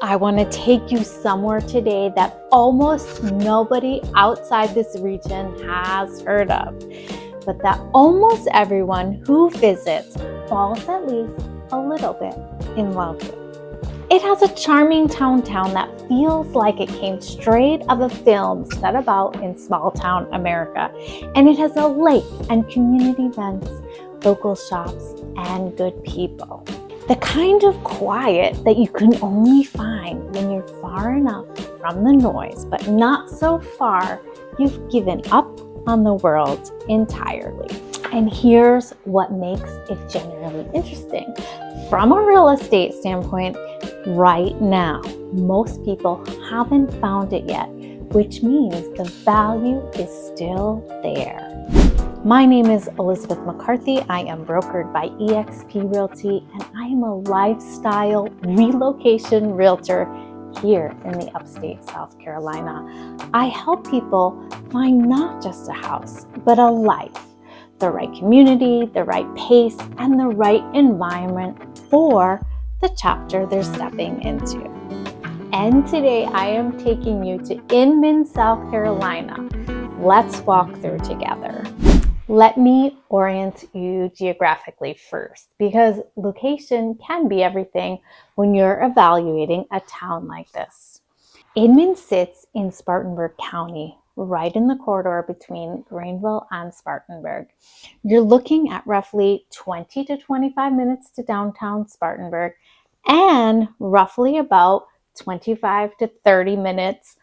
I want to take you somewhere today that almost nobody outside this region has heard of, but that almost everyone who visits falls at least a little bit in love with. It has a charming town that feels like it came straight of a film set about in small town America, and it has a lake and community events, local shops, and good people. The kind of quiet that you can only find when you're far enough from the noise, but not so far you've given up on the world entirely. And here's what makes it genuinely interesting. From a real estate standpoint, right now, most people haven't found it yet, which means the value is still there. My name is Elizabeth McCarthy. I am brokered by EXP Realty, and I am a lifestyle relocation realtor here in the Upstate South Carolina. I help people find not just a house, but a life, the right community, the right pace, and the right environment for the chapter they're stepping into. And today I am taking you to Inman, South Carolina. Let's walk through together. Let me orient you geographically first, because location can be everything when you're evaluating a town like this. Inman sits in Spartanburg County, right in the corridor between Greenville and Spartanburg. You're looking at roughly 20 to 25 minutes to downtown Spartanburg and roughly about 25 to 30 minutes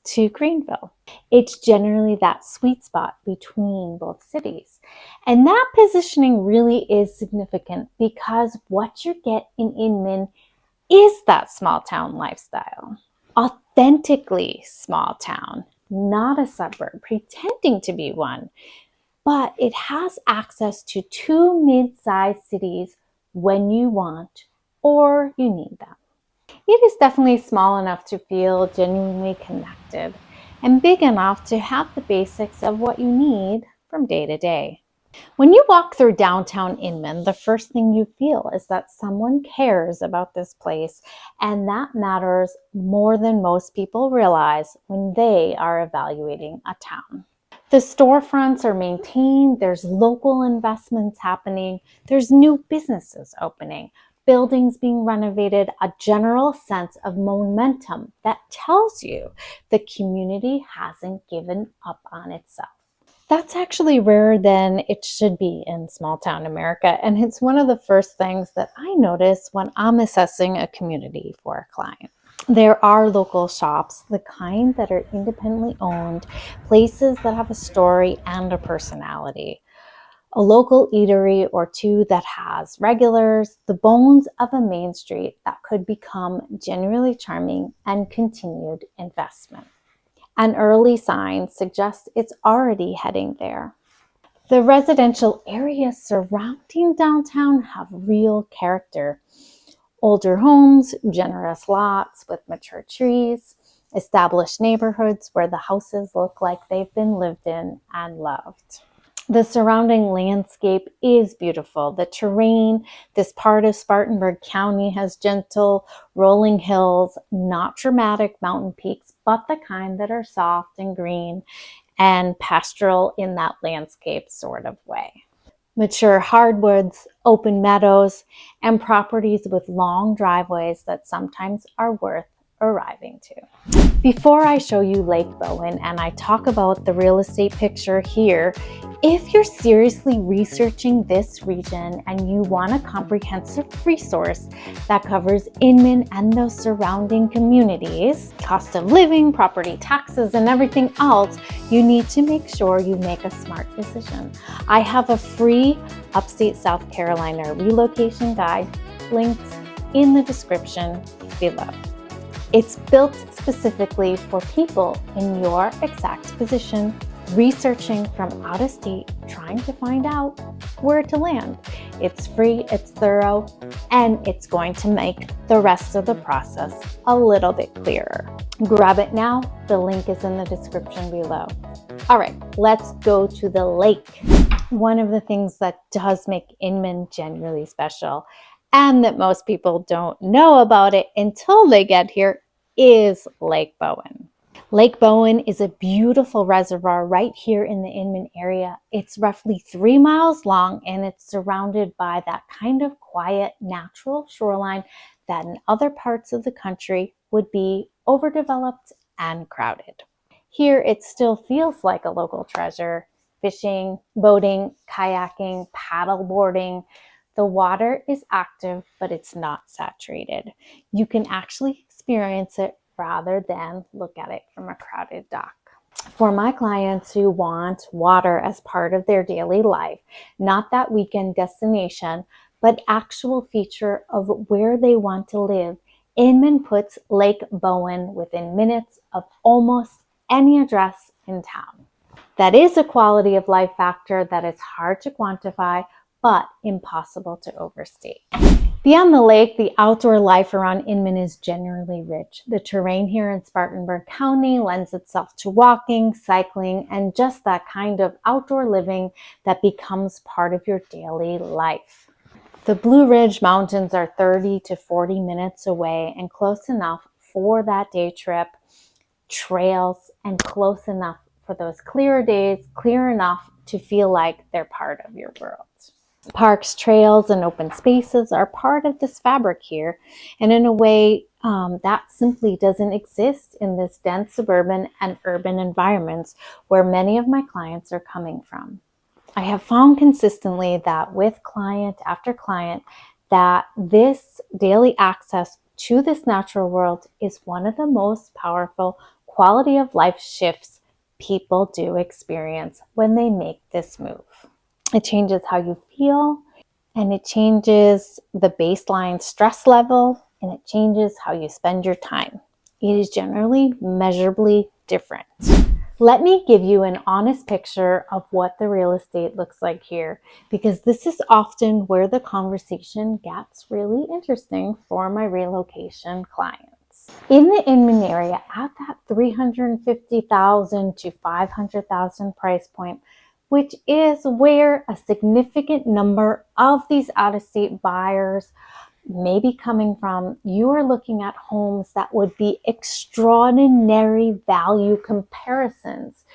to Greenville. It's generally that sweet spot between both cities. And that positioning really is significant because what you get in Inman is that small town lifestyle. Authentically small town, not a suburb pretending to be one, but it has access to two mid-sized cities when you want or you need them. It is definitely small enough to feel genuinely connected and big enough to have the basics of what you need from day to day. When you walk through downtown Inman, the first thing you feel is that someone cares about this place, and that matters more than most people realize when they are evaluating a town. The storefronts are maintained, there's local investments happening, there's new businesses opening, buildings being renovated, a general sense of momentum that tells you the community hasn't given up on itself. That's actually rarer than it should be in small town America, and it's one of the first things that I notice when I'm assessing a community for a client. There are local shops, the kind that are independently owned, places that have a story and a personality. A local eatery or two that has regulars, the bones of a main street that could become genuinely charming and continued investment. An early sign suggests it's already heading there. The residential areas surrounding downtown have real character. Older homes, generous lots with mature trees, established neighborhoods where the houses look like they've been lived in and loved. The surrounding landscape is beautiful. The terrain, this part of Spartanburg County has gentle rolling hills, not dramatic mountain peaks, but the kind that are soft and green and pastoral in that landscape sort of way. Mature hardwoods, open meadows, and properties with long driveways that sometimes are worth arriving to. Before I show you Lake Bowen and I talk about the real estate picture here, if you're seriously researching this region and you want a comprehensive resource that covers Inman and those surrounding communities, cost of living, property taxes, and everything else, you need to make sure you make a smart decision. I have a free Upstate South Carolina relocation guide linked in the description below. It's built specifically for people in your exact position, researching from out of state, trying to find out where to land. It's free, it's thorough, and it's going to make the rest of the process a little bit clearer. Grab it now. The link is in the description below. All right, let's go to the lake. One of the things that does make Inman genuinely special and that most people don't know about it until they get here is Lake Bowen. Lake Bowen is a beautiful reservoir right here in the Inman area. It's roughly 3 miles long, and it's surrounded by that kind of quiet, natural shoreline that in other parts of the country would be overdeveloped and crowded. Here, it still feels like a local treasure. Fishing, boating, kayaking, paddleboarding. The water is active, but it's not saturated. You can actually experience it rather than look at it from a crowded dock. For my clients who want water as part of their daily life, not that weekend destination, but actual feature of where they want to live, Inman puts Lake Bowen within minutes of almost any address in town. That is a quality of life factor that is hard to quantify, but impossible to overstate. Beyond the lake, the outdoor life around Inman is generally rich. The terrain here in Spartanburg County lends itself to walking, cycling, and just that kind of outdoor living that becomes part of your daily life. The Blue Ridge Mountains are 30 to 40 minutes away and close enough for that day trip, trails, and close enough for those clearer days, clear enough to feel like they're part of your world. Parks, trails, and open spaces are part of this fabric here, and in a way that simply doesn't exist in this dense suburban and urban environments where many of my clients are coming from. I have found consistently that with client after client that this daily access to this natural world is one of the most powerful quality of life shifts people do experience when they make this move. It changes how you feel, and it changes the baseline stress level, and it changes how you spend your time. It is generally measurably different. Let me give you an honest picture of what the real estate looks like here, because this is often where the conversation gets really interesting for my relocation clients. In the Inman area, at that $350,000 to $500,000 price point, which is where a significant number of these out-of-state buyers may be coming from, you are looking at homes that would be extraordinary value comparisons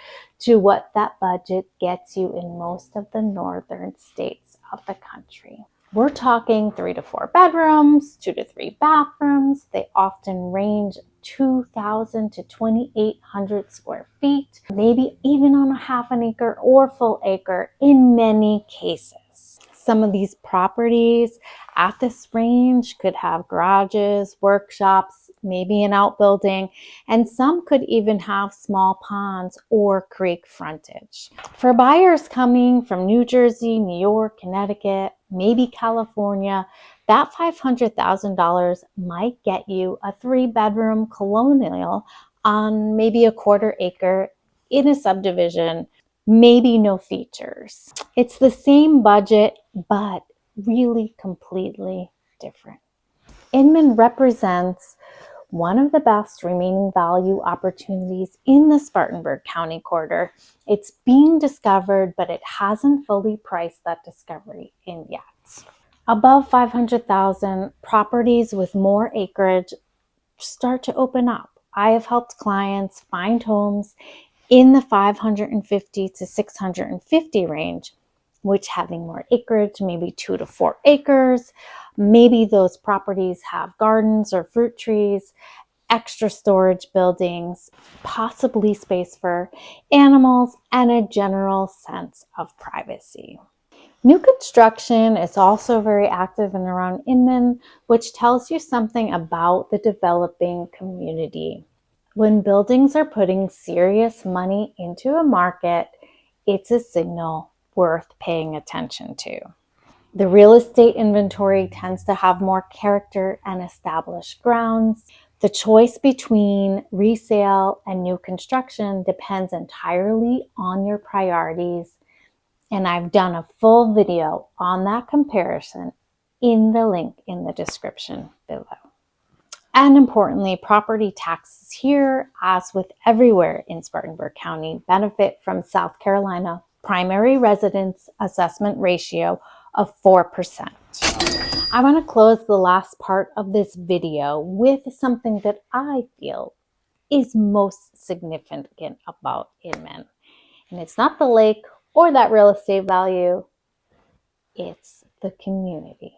to what that budget gets you in most of the northern states of the country. We're talking 3 to 4 bedrooms, 2 to 3 bathrooms. They often range 2,000 to 2,800 square feet, maybe even on a half an acre or full acre in many cases. Some of these properties at this range could have garages, workshops, maybe an outbuilding, and some could even have small ponds or creek frontage. For buyers coming from New Jersey, New York, Connecticut, maybe California, that $500,000 might get you a 3-bedroom colonial on maybe a quarter acre in a subdivision, maybe no features. It's the same budget, but really completely different. Inman represents one of the best remaining value opportunities in the Spartanburg County corridor. It's being discovered, but it hasn't fully priced that discovery in yet. Above $500,000, properties with more acreage start to open up. I have helped clients find homes in the 550 to 650 range, which having more acreage, maybe 2 to 4 acres, maybe those properties have gardens or fruit trees, extra storage buildings, possibly space for animals, and a general sense of privacy. New construction is also very active and around Inman, which tells you something about the developing community. When buildings are putting serious money into a market, it's a signal worth paying attention to. The real estate inventory tends to have more character and established grounds. The choice between resale and new construction depends entirely on your priorities, and I've done a full video on that comparison in the link in the description below. And importantly, property taxes here, as with everywhere in Spartanburg County, benefit from South Carolina primary residence assessment ratio of 4%. I want to close the last part of this video with something that I feel is most significant about Inman. And it's not the lake or that real estate value, it's the community.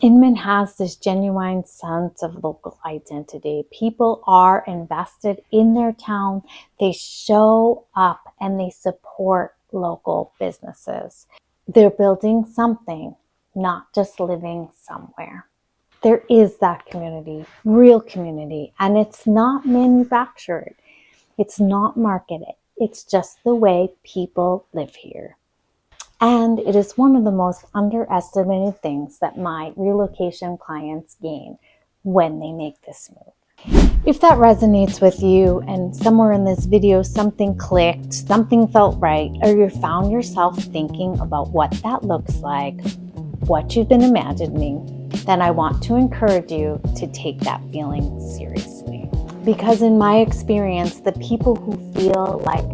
Inman has this genuine sense of local identity. People are invested in their town. They show up and they support local businesses. They're building something, not just living somewhere. There is that community, real community, and it's not manufactured. It's not marketed. It's just the way people live here. And it is one of the most underestimated things that my relocation clients gain when they make this move. If that resonates with you and somewhere in this video something clicked, something felt right, or you found yourself thinking about what that looks like, what you've been imagining, then I want to encourage you to take that feeling seriously. Because in my experience, the people who feel like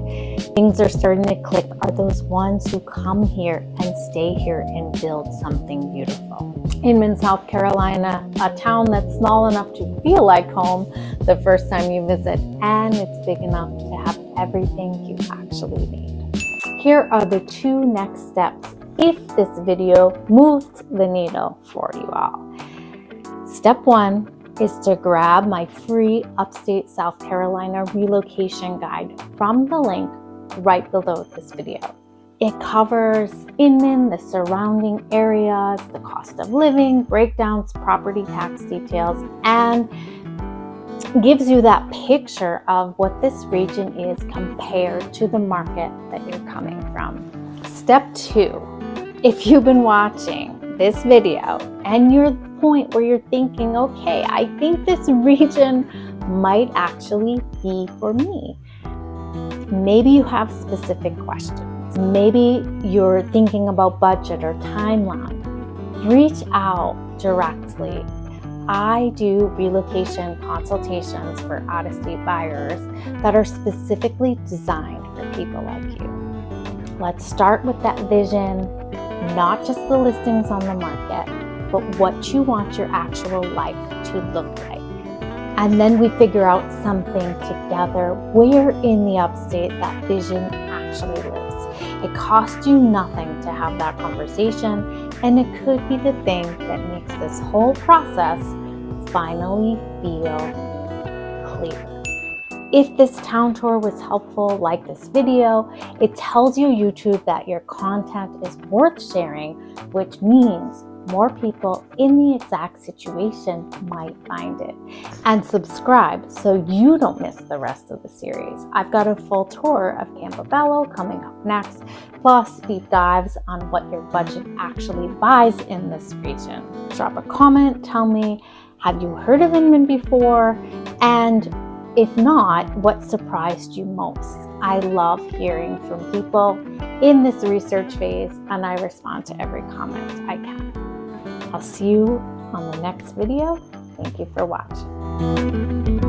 things are starting to click are those ones who come here and stay here and build something beautiful. Inman, South Carolina, a town that's small enough to feel like home the first time you visit, and it's big enough to have everything you actually need. Here are the 2 next steps if this video moved the needle for you all. Step 1 is to grab my free Upstate South Carolina relocation guide from the link right below this video. It covers Inman, the surrounding areas, the cost of living, breakdowns, property tax details, and gives you that picture of what this region is compared to the market that you're coming from. Step 2, if you've been watching this video and you're at the point where you're thinking, okay, I think this region might actually be for me. Maybe you have specific questions. Maybe you're thinking about budget or timeline. Reach out directly. I do relocation consultations for out-of-state buyers that are specifically designed for people like you. Let's start with that vision, not just the listings on the market, but what you want your actual life to look like. And then we figure out something together where in the upstate that vision actually lives. It costs you nothing to have that conversation, and it could be the thing that makes this whole process finally feel clear. If this town tour was helpful, like this video, it tells you YouTube that your content is worth sharing, which means more people in the exact situation might find it. And subscribe so you don't miss the rest of the series. I've got a full tour of Campobello coming up next, plus deep dives on what your budget actually buys in this region. Drop a comment, tell me, have you heard of Inman before? And if not, what surprised you most? I love hearing from people in this research phase, and I respond to every comment I can. I'll see you on the next video. Thank you for watching.